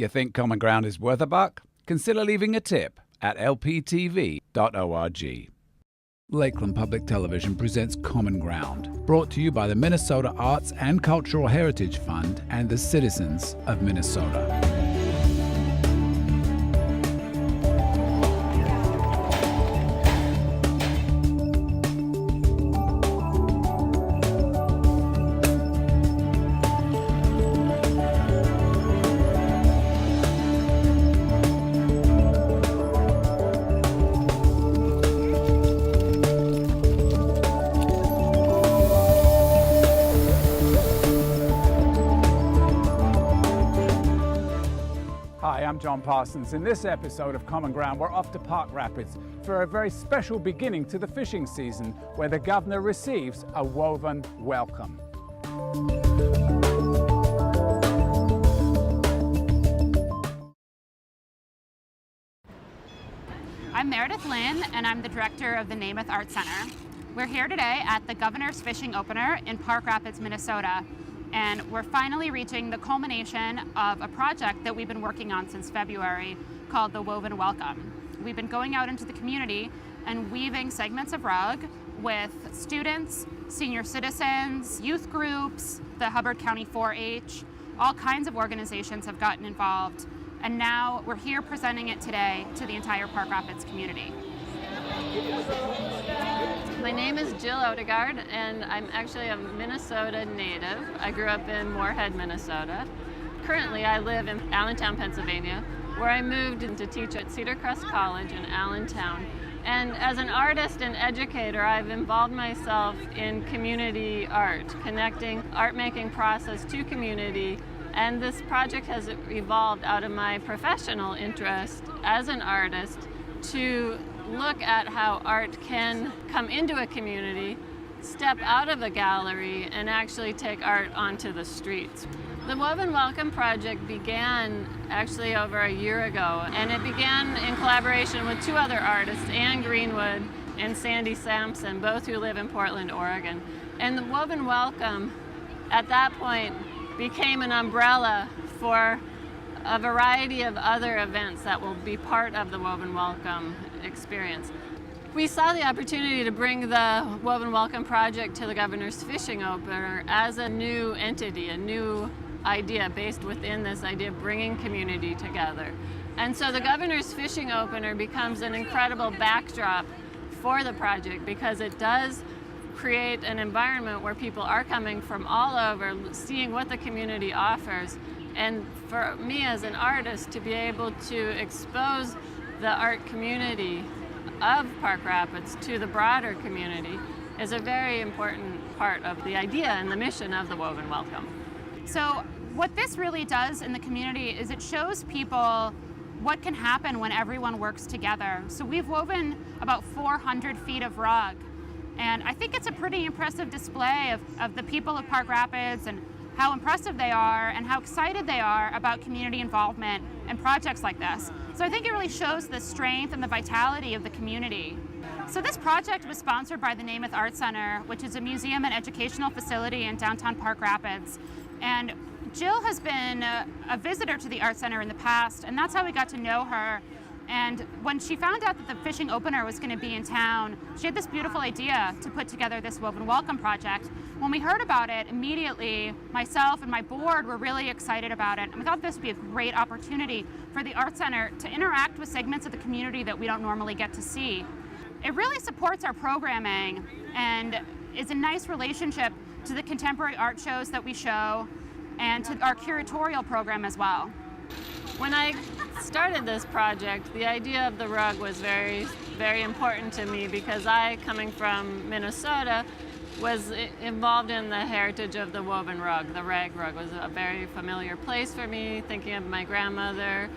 You think Common Ground is worth a buck? Consider leaving a tip at lptv.org. Lakeland Public Television presents Common Ground, brought to you by the Minnesota Arts and Cultural Heritage Fund and the citizens of Minnesota. Hi, I'm John Parsons. In this episode of Common Ground, we're off to Park Rapids for a very special beginning to the fishing season where the governor receives a woven welcome. I'm Meredith Lynn, and I'm the director of the Namath Art Center. We're here today at the Governor's Fishing Opener in Park Rapids, Minnesota. And we're finally reaching the culmination of a project that we've been working on since February called the Woven Welcome. We've been going out into the community and weaving segments of rug with students, senior citizens, youth groups, the Hubbard County 4-H, all kinds of organizations have gotten involved. And now we're here presenting it today to the entire Park Rapids community. My name is Jill Odegaard, and I'm actually a Minnesota native. I grew up in Moorhead, Minnesota. Currently, I live in Allentown, Pennsylvania, where I moved to teach at Cedar Crest College in Allentown. And as an artist and educator, I've involved myself in community art, connecting art-making process to community. And this project has evolved out of my professional interest as an artist to look at how art can come into a community, step out of a gallery, and actually take art onto the streets. The Woven Welcome project began actually over a year ago, and it began in collaboration with two other artists, Anne Greenwood and Sandy Sampson, both who live in Portland, Oregon. And the Woven Welcome, at that point, became an umbrella for a variety of other events that will be part of the Woven Welcome experience. We saw the opportunity to bring the Woven Welcome project to the Governor's Fishing Opener as a new entity, a new idea based within this idea of bringing community together. And so the Governor's Fishing Opener becomes an incredible backdrop for the project because it does create an environment where people are coming from all over, seeing what the community offers. And for me as an artist to be able to expose the art community of Park Rapids to the broader community is a very important part of the idea and the mission of the Woven Welcome. So what this really does in the community is it shows people what can happen when everyone works together. So we've woven about 400 feet of rug, and I think it's a pretty impressive display of the people of Park Rapids and how impressive they are and how excited they are about community involvement and projects like this. So I think it really shows the strength and the vitality of the community. So this project was sponsored by the Namath Art Center, which is a museum and educational facility in downtown Park Rapids. And Jill has been a visitor to the Art Center in the past, and that's how we got to know her. And when she found out that the fishing opener was going to be in town, she had this beautiful idea to put together this Woven Welcome project. When we heard about it, immediately myself and my board were really excited about it. And we thought this would be a great opportunity for the Art Center to interact with segments of the community that we don't normally get to see. It really supports our programming and is a nice relationship to the contemporary art shows that we show and to our curatorial program as well. When I started this project, the idea of the rug was very, very important to me because I, coming from Minnesota, was involved in the heritage of the woven rug. The rag rug was a very familiar place for me, thinking of my grandmother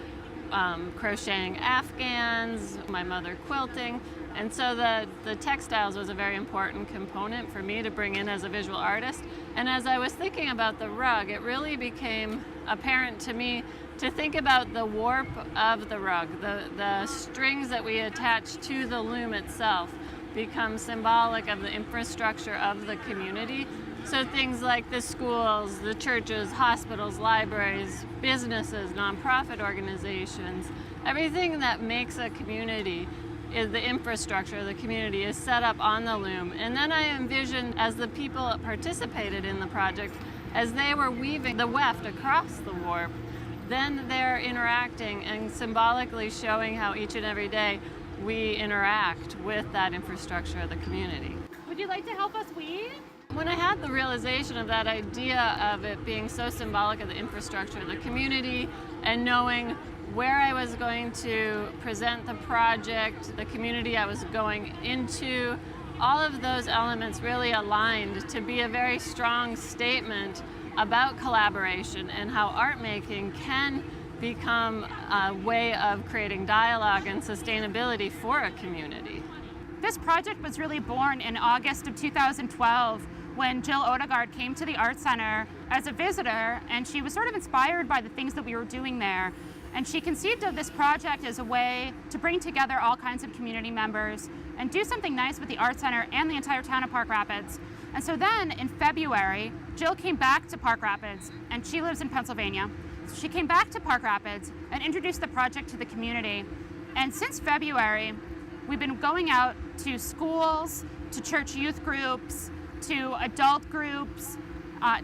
crocheting Afghans, my mother quilting. And so the textiles was a very important component for me to bring in as a visual artist. And as I was thinking about the rug, it really became apparent to me to think about the warp of the rug. The strings that we attach to the loom itself become symbolic of the infrastructure of the community So things like the schools, the churches, hospitals, libraries, businesses, nonprofit organizations, everything that makes a community is the infrastructure of the community is set up on the loom. And then I envisioned, as the people that participated in the project, as they were weaving the weft across the warp, then they're interacting and symbolically showing how each and every day we interact with that infrastructure of the community. Would you like to help us weave? When I had the realization of that idea of it being so symbolic of the infrastructure of the community and knowing where I was going to present the project, the community I was going into, all of those elements really aligned to be a very strong statement about collaboration and how art making can become a way of creating dialogue and sustainability for a community. This project was really born in August of 2012 when Jill Odegaard came to the Art Center as a visitor, and she was sort of inspired by the things that we were doing there. And she conceived of this project as a way to bring together all kinds of community members and do something nice with the Art Center and the entire town of Park Rapids. And so then in February, Jill came back to Park Rapids, and she lives in Pennsylvania. So she came back to Park Rapids and introduced the project to the community. And since February, we've been going out to schools, to church youth groups, to adult groups,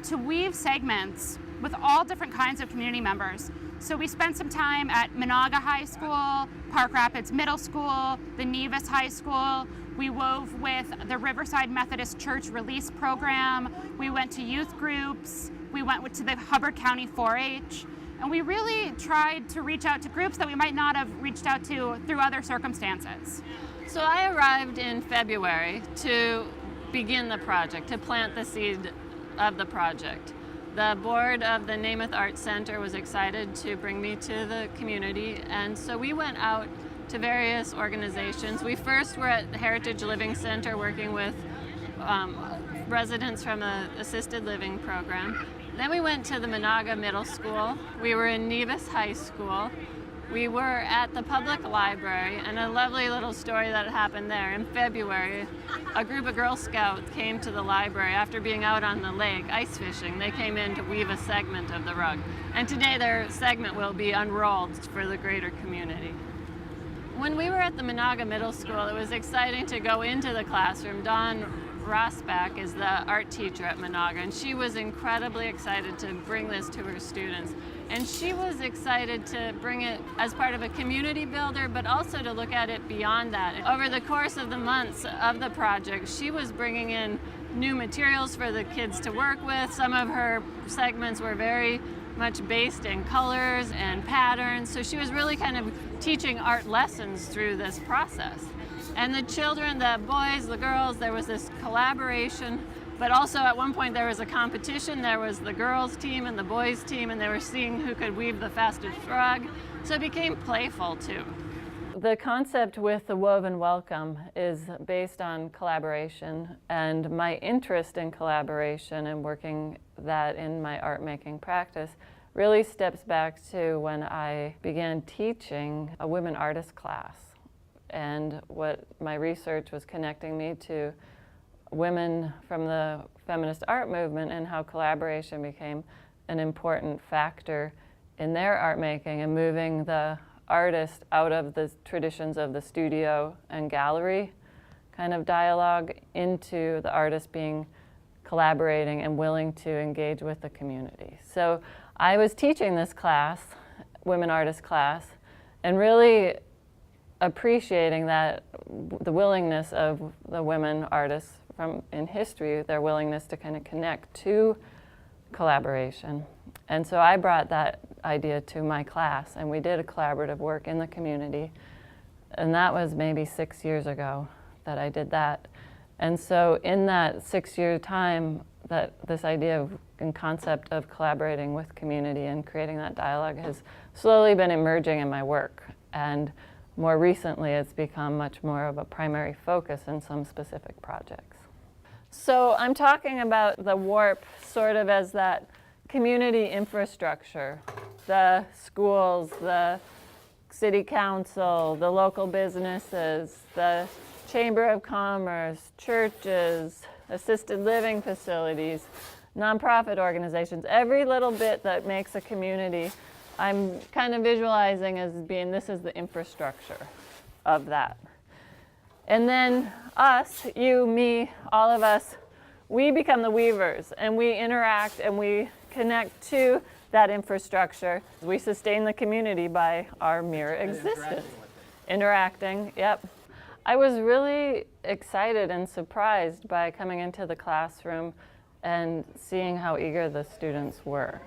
to weave segments with all different kinds of community members. So we spent some time at Monaga High School, Park Rapids Middle School, the Nevis High School. We wove with the Riverside Methodist Church Release Program. We went to youth groups. We went to the Hubbard County 4-H. And we really tried to reach out to groups that we might not have reached out to through other circumstances. So I arrived in February to begin the project, to plant the seed of the project. The board of the Namath Art Center was excited to bring me to the community, and so we went out to various organizations. We first were at the Heritage Living Center working with residents from the assisted living program. Then we went to the Monaga Middle School. We were in Nevis High School. We were at the public library, and a lovely little story that happened there. In February, a group of Girl Scouts came to the library after being out on the lake ice fishing. They came in to weave a segment of the rug. And today their segment will be unrolled for the greater community. When we were at the Monaga Middle School, it was exciting to go into the classroom. Dawn Rosbach is the art teacher at Monaga, and she was incredibly excited to bring this to her students. And she was excited to bring it as part of a community builder, but also to look at it beyond that. Over the course of the months of the project, she was bringing in new materials for the kids to work with. Some of her segments were very much based in colors and patterns, so she was really kind of teaching art lessons through this process. And the children, the boys, the girls, there was this collaboration, but also at one point there was a competition. There was the girls' team and the boys' team, and they were seeing who could weave the fastest rug. So it became playful too. The concept with the woven welcome is based on collaboration, and my interest in collaboration and working that in my art making practice really steps back to when I began teaching a women artist class. And what my research was connecting me to women from the feminist art movement and how collaboration became an important factor in their art making and moving the artist out of the traditions of the studio and gallery kind of dialogue into the artist being collaborating and willing to engage with the community. So I was teaching this class, women artist class, and really appreciating that the willingness of the women artists from in history, their willingness to kind of connect to collaboration. And so I brought that idea to my class, and we did a collaborative work in the community. And that was maybe 6 years ago that I did that. And so in that 6-year time, that this idea of and concept of collaborating with community and creating that dialogue has slowly been emerging in my work. And more recently, it's become much more of a primary focus in some specific projects. So I'm talking about the warp sort of as that community infrastructure, the schools, the city council, the local businesses, the Chamber of Commerce, churches, assisted living facilities, nonprofit organizations, every little bit that makes a community, I'm kind of visualizing as being this is the infrastructure of that. And then us, you, me, all of us, we become the weavers, and we interact and we connect to that infrastructure. We sustain the community by our mere existence. Interacting, yep. I was really excited and surprised by coming into the classroom and seeing how eager the students were.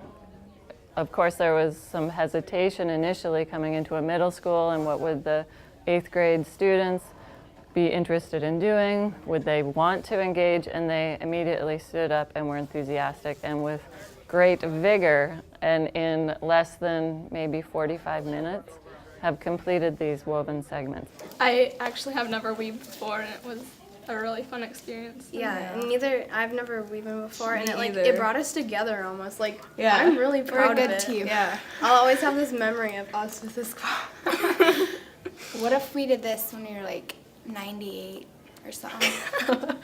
Of course, there was some hesitation initially coming into a middle school, and what would the 8th grade students be interested in doing? Would they want to engage? And they immediately stood up and were enthusiastic, and with great vigor, and in less than maybe 45 minutes, have completed these woven segments. I actually have never weaved before, and it was a really fun experience. Yeah, and I've never weaved before, and it brought us together almost. Like, yeah. I'm really proud We're a of good it. team. Yeah, I'll always have this memory of us with this class. What if we did this when we were like 98 or something,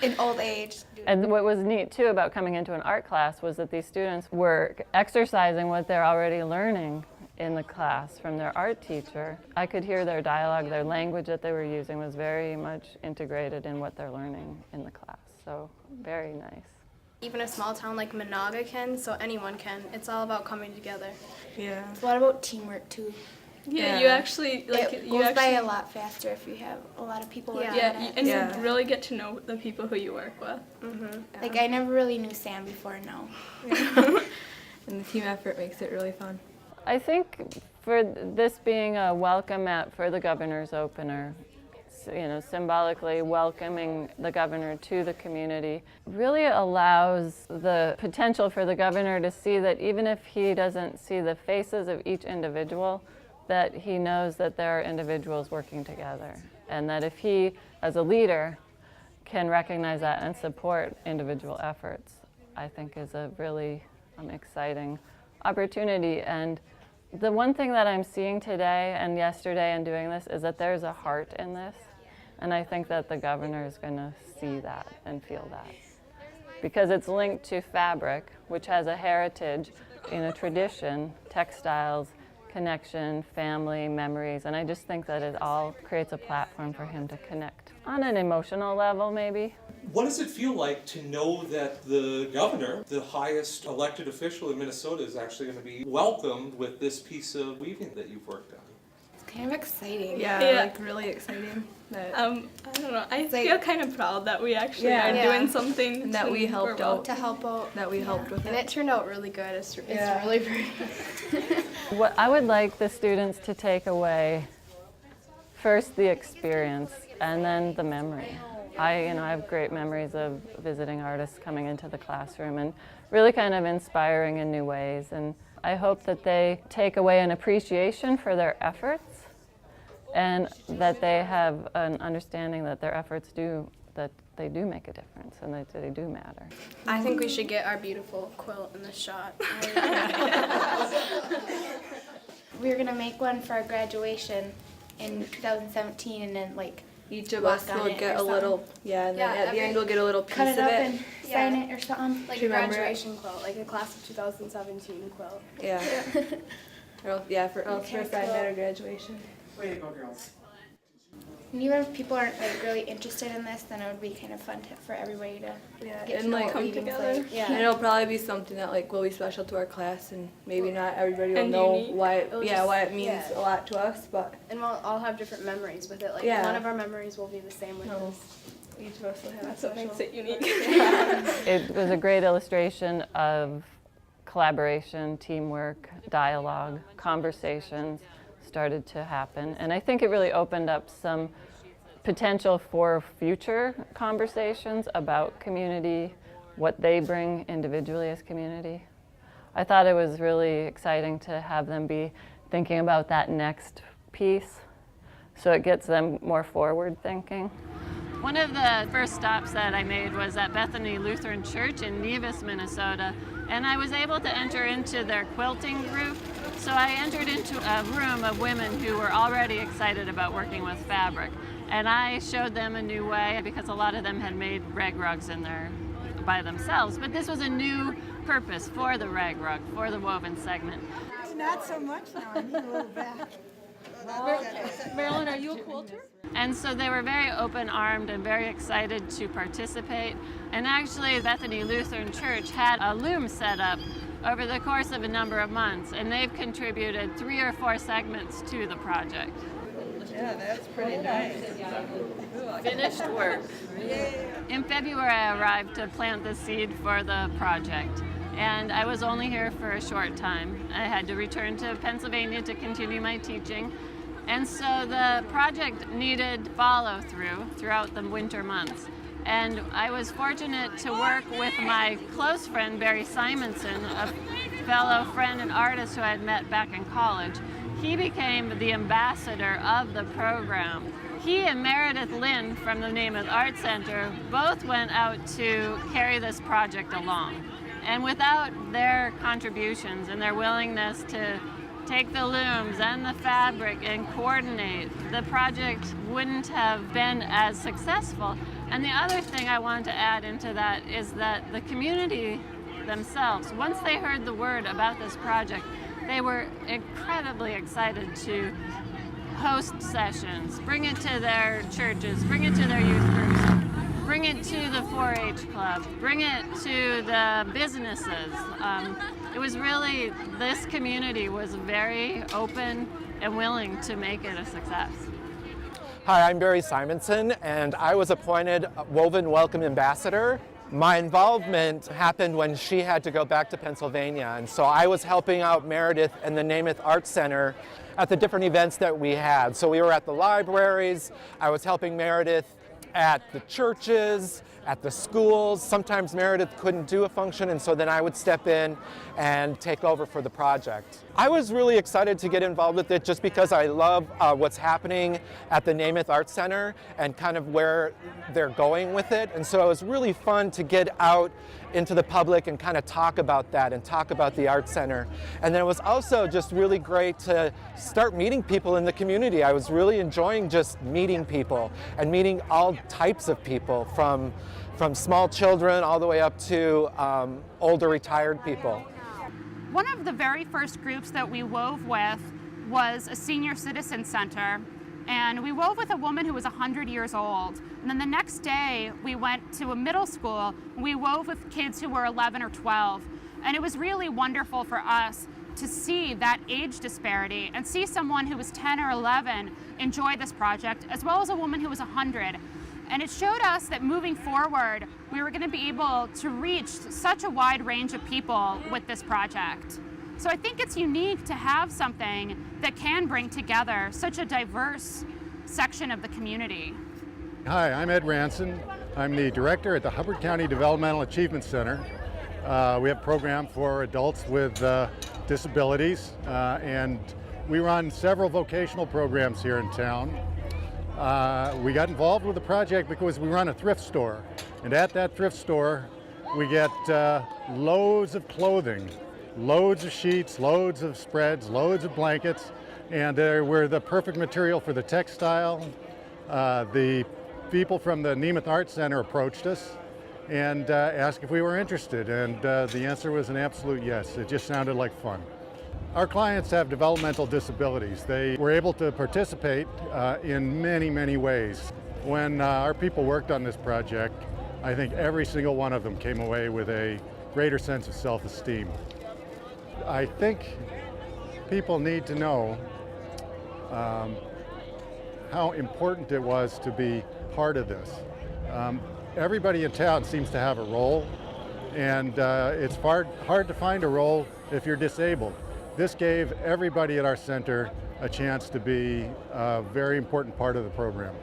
in old age? And what was neat too about coming into an art class was that these students were exercising what they're already learning in the class from their art teacher. I could hear their dialogue, their language that they were using was very much integrated in what they're learning in the class. So very nice. Even a small town like Monaga can, so anyone can. It's all about coming together. Yeah. It's a lot about teamwork too. Yeah, you actually, like, It you goes by actually, a lot faster if you have a lot of people working Yeah. on it. and Yeah. you really get to know the people who you work with. Like, I never really knew Sam before now. And the team effort makes it really fun. I think for this being a welcome mat for the governor's opener, symbolically welcoming the governor to the community really allows the potential for the governor to see that even if he doesn't see the faces of each individual, that he knows that there are individuals working together, and that if he, as a leader, can recognize that and support individual efforts, I think is a really exciting opportunity. And the one thing that I'm seeing today and yesterday in doing this is that there's a heart in this, and I think that the governor is going to see that and feel that, because it's linked to fabric, which has a heritage, tradition, textiles, connection, family, memories, and I just think that it all creates a platform for him to connect on an emotional level, maybe. What does it feel like to know that the governor, the highest elected official in Minnesota, is actually going to be welcomed with this piece of weaving that you've worked on? It's kind of exciting. Yeah. Like really exciting. That, I don't know, I like- feel kind of proud that we actually Yeah. are Yeah. doing something And that we helped out. To help out. that we helped with And it. it turned out really good. It's Yeah. really pretty. What I would like the students to take away, first the experience and then the memory. I have great memories of visiting artists coming into the classroom and really kind of inspiring in new ways. And I hope that they take away an appreciation for their efforts, and that they have an understanding that their efforts that they do make a difference and that they do matter. I think we should get our beautiful quilt in the shot. We were going to make one for our graduation in 2017, and then Each of walk us on will it get or a little, something. and then Yeah, at the end we'll get a little piece cut of it up it. and sign it or something. Like Do a you remember it? graduation quilt, like a class of 2017 quilt. Yeah. For first time at our graduation. Way to go, girls. And even if people aren't really interested in this, then it would be kind of fun for everybody to Yeah, get to and know like what come weaving's together. like. Yeah. and it'll probably be something that will be special to our class, and maybe not everybody will And know unique. why. It'll Why just- it means yeah. a lot to us, but And we'll all have different memories with it. Like Yeah. none of our memories will be the same with No. this. each of us will have That's a what special. makes it unique. It was a great illustration of collaboration, teamwork, dialogue, conversations started to happen. And I think it really opened up some potential for future conversations about community, what they bring individually as community. I thought it was really exciting to have them be thinking about that next piece, so it gets them more forward thinking. One of the first stops that I made was at Bethany Lutheran Church in Nevis, Minnesota, and I was able to enter into their quilting group. So I entered into a room of women who were already excited about working with fabric, and I showed them a new way because a lot of them had made rag rugs in their by themselves, but this was a new purpose for the rag rug, for the woven segment. Not so much now, I need a little back. Marilyn, are you a quilter? And so they were very open-armed and very excited to participate. And actually, Bethany Lutheran Church had a loom set up over the course of a number of months, and they've contributed 3 or 4 segments to the project. Yeah, that's pretty nice. Finished work. In February, I arrived to plant the seed for the project, and I was only here for a short time. I had to return to Pennsylvania to continue my teaching, and so the project needed follow-through throughout the winter months. And I was fortunate to work with my close friend, Barry Simonson, a fellow friend and artist who I had met back in college. He became the ambassador of the program. He and Meredith Lynn from the Namath Art Center both went out to carry this project along. And without their contributions and their willingness to take the looms and the fabric and coordinate, the project wouldn't have been as successful. And the other thing I want to add into that is that the community themselves, once they heard the word about this project, they were incredibly excited to host sessions, bring it to their churches, bring it to their youth groups, bring it to the 4-H club, bring it to the businesses. It was really, this community was very open and willing to make it a success. Hi, I'm Barry Simonson, and I was appointed Woven Welcome Ambassador. My involvement happened when she had to go back to Pennsylvania, and so I was helping out Meredith and the Namath Art Center at the different events that we had. So we were at the libraries, I was helping Meredith at the churches, at the schools. Sometimes Meredith couldn't do a function, and so then I would step in and take over for the project. I was really excited to get involved with it just because I love what's happening at the Namath Art Center and kind of where they're going with it. And so it was really fun to get out into the public and kind of talk about that and talk about the Art Center. And then it was also just really great to start meeting people in the community. I was really enjoying just meeting people and meeting all types of people, from small children all the way up to older retired people. One of the very first groups that we wove with was a senior citizen center, and we wove with a woman who was 100 years old. And then the next day we went to a middle school and we wove with kids who were 11 or 12. And it was really wonderful for us to see that age disparity and see someone who was 10 or 11 enjoy this project, as well as a woman who was 100. And it showed us that moving forward, we were going to be able to reach such a wide range of people with this project. So I think it's unique to have something that can bring together such a diverse section of the community. Hi, I'm Ed Ranson. I'm the director at the Hubbard County Developmental Achievement Center. We have a program for adults with disabilities, and we run several vocational programs here in town. We got involved with the project because we run a thrift store, and at that thrift store we get loads of clothing, loads of sheets, loads of spreads, loads of blankets, and we're the perfect material for the textile. The people from the Namath Art Center approached us and asked if we were interested, and the answer was an absolute yes. It just sounded like fun. Our clients have developmental disabilities. They were able to participate in many, many ways. When our people worked on this project, I think every single one of them came away with a greater sense of self-esteem. I think people need to know how important it was to be part of this. Everybody in town seems to have a role, and it's hard to find a role if you're disabled. This gave everybody at our center a chance to be a very important part of the program.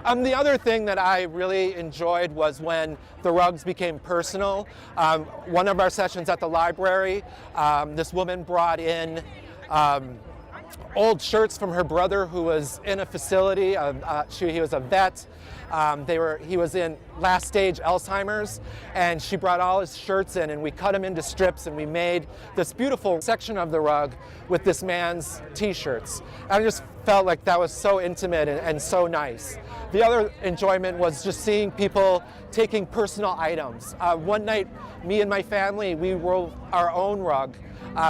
The other thing that I really enjoyed was when the rugs became personal. One of our sessions at the library, this woman brought in old shirts from her brother who was in a facility. He was a vet. He was in last stage Alzheimer's, and she brought all his shirts in, and we cut them into strips, and we made this beautiful section of the rug with this man's t-shirts. I just felt like that was so intimate and so nice. The other enjoyment was just seeing people taking personal items. One night, me and my family, we wove our own rug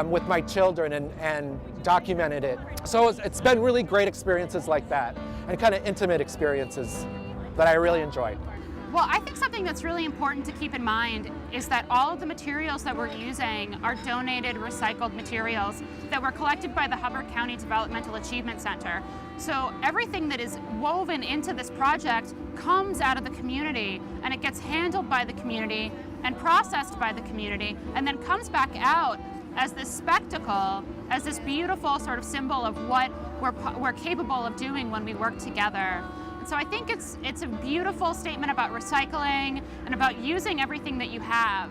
with my children and documented it. So it's been really great experiences like that, and kind of intimate experiences that I really enjoyed. Well, I think something that's really important to keep in mind is that all of the materials that we're using are donated, recycled materials that were collected by the Hubbard County Developmental Achievement Center. So everything that is woven into this project comes out of the community, and it gets handled by the community and processed by the community, and then comes back out as this spectacle, as this beautiful sort of symbol of what we're capable of doing when we work together. And so I think it's a beautiful statement about recycling and about using everything that you have.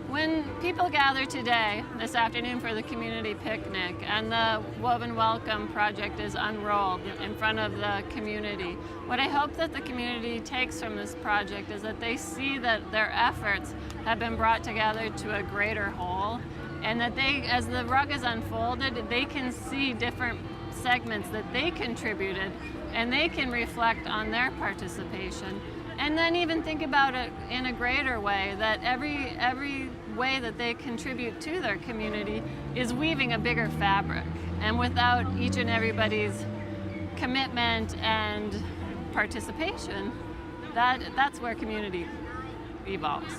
When people gather today, this afternoon, for the community picnic, and the Woven Welcome project is unrolled in front of the community, what I hope that the community takes from this project is that they see that their efforts have been brought together to a greater whole, and that they, as the rug is unfolded, they can see different segments that they contributed, and they can reflect on their participation. And then even think about it in a greater way, that every way that they contribute to their community is weaving a bigger fabric. And without each and everybody's commitment and participation, that's where community evolves.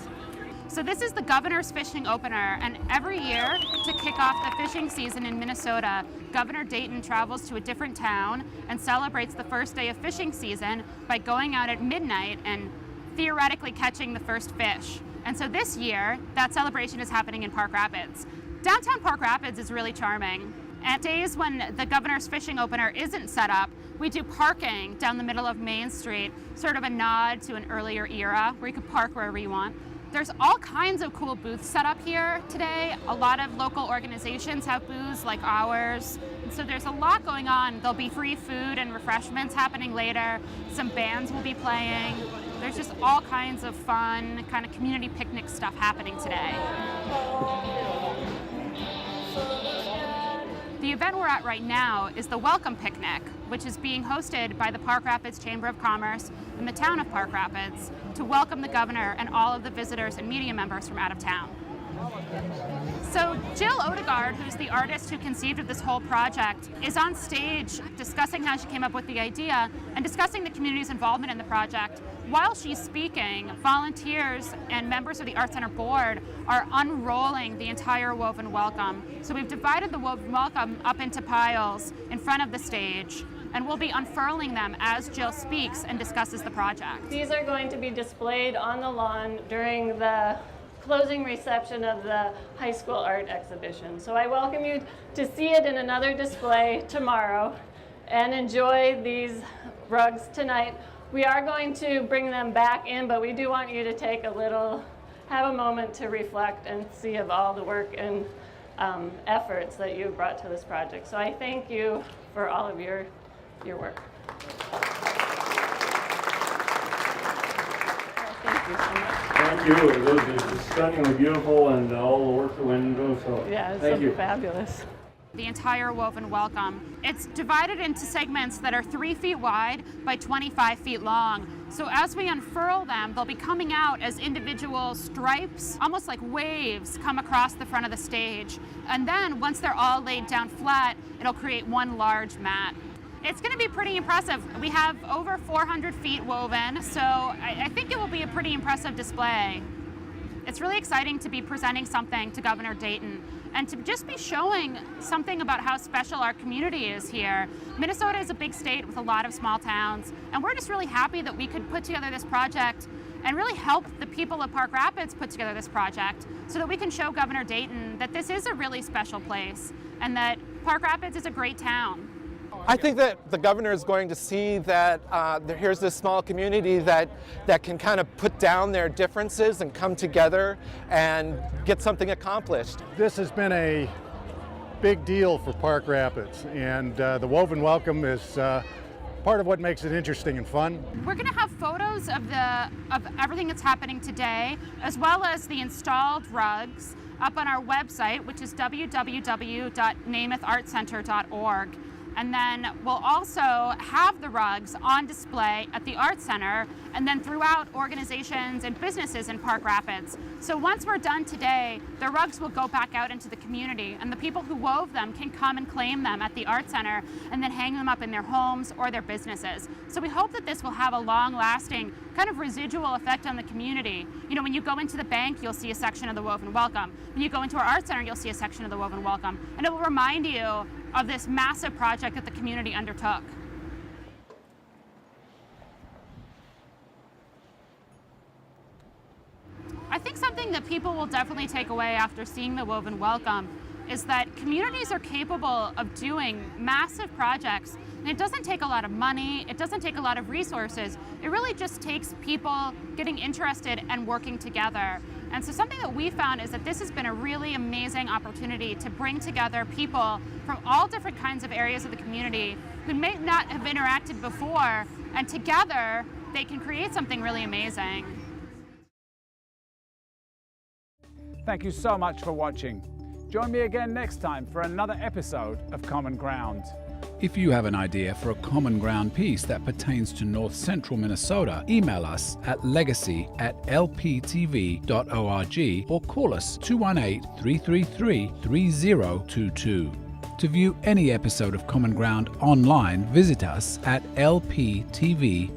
So this is the Governor's Fishing Opener, and every year to kick off the fishing season in Minnesota, Governor Dayton travels to a different town and celebrates the first day of fishing season by going out at midnight and theoretically catching the first fish. And so this year, that celebration is happening in Park Rapids. Downtown Park Rapids is really charming. At days when the Governor's Fishing Opener isn't set up, we do parking down the middle of Main Street, sort of a nod to an earlier era where you could park wherever you want. There's all kinds of cool booths set up here today. A lot of local organizations have booths like ours. And so there's a lot going on. There'll be free food and refreshments happening later. Some bands will be playing. There's just all kinds of fun, kind of community picnic stuff happening today. The event we're at right now is the Welcome Picnic, which is being hosted by the Park Rapids Chamber of Commerce and the town of Park Rapids to welcome the governor and all of the visitors and media members from out of town. So Jill Odegaard, who's the artist who conceived of this whole project, is on stage discussing how she came up with the idea and discussing the community's involvement in the project. While she's speaking, volunteers and members of the Art Center board are unrolling the entire Woven Welcome. So we've divided the Woven Welcome up into piles in front of the stage, and we'll be unfurling them as Jill speaks and discusses the project. These are going to be displayed on the lawn during the closing reception of the high school art exhibition. So I welcome you to see it in another display tomorrow and enjoy these rugs tonight. We are going to bring them back in, but we do want you to take have a moment to reflect and see of all the work and efforts that you've brought to this project. So I thank you for all of your work. Thank you so much. Thank you. It was stunningly beautiful, and all the work that went into it. So yeah, it's thank you. Fabulous. The entire Woven Welcome. It's divided into segments that are 3 feet wide by 25 feet long. So as we unfurl them, they'll be coming out as individual stripes, almost like waves, come across the front of the stage. And then once they're all laid down flat, it'll create one large mat. It's going to be pretty impressive. We have over 400 feet woven, so I think it will be a pretty impressive display. It's really exciting to be presenting something to Governor Dayton and to just be showing something about how special our community is here. Minnesota is a big state with a lot of small towns, and we're just really happy that we could put together this project and really help the people of Park Rapids put together this project so that we can show Governor Dayton that this is a really special place and that Park Rapids is a great town. I think that the governor is going to see that here's this small community that can kind of put down their differences and come together and get something accomplished. This has been a big deal for Park Rapids, and the Woven Welcome is part of what makes it interesting and fun. We're going to have photos of everything that's happening today, as well as the installed rugs, up on our website, which is www.namethartcenter.org. And then we'll also have the rugs on display at the Art Center and then throughout organizations and businesses in Park Rapids. So once we're done today, the rugs will go back out into the community and the people who wove them can come and claim them at the Art Center and then hang them up in their homes or their businesses. So we hope that this will have a long-lasting kind of residual effect on the community. You know, when you go into the bank, you'll see a section of the Woven Welcome. When you go into our Art Center, you'll see a section of the Woven Welcome. And it will remind you of this massive project that the community undertook. I think something that people will definitely take away after seeing the Woven Welcome is that communities are capable of doing massive projects. And it doesn't take a lot of money, it doesn't take a lot of resources. It really just takes people getting interested and working together. And so something that we found is that this has been a really amazing opportunity to bring together people from all different kinds of areas of the community who may not have interacted before, and together they can create something really amazing. Thank you so much for watching. Join me again next time for another episode of Common Ground. If you have an idea for a Common Ground piece that pertains to North Central Minnesota, email us at legacy@lptv.org or call us 218-333-3022. To view any episode of Common Ground online, visit us at lptv.org.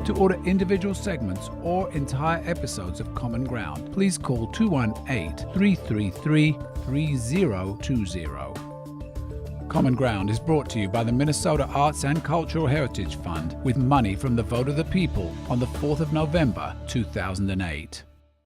To order individual segments or entire episodes of Common Ground, please call 218-333-3020. Common Ground is brought to you by the Minnesota Arts and Cultural Heritage Fund with money from the vote of the people on the 4th of November, 2008.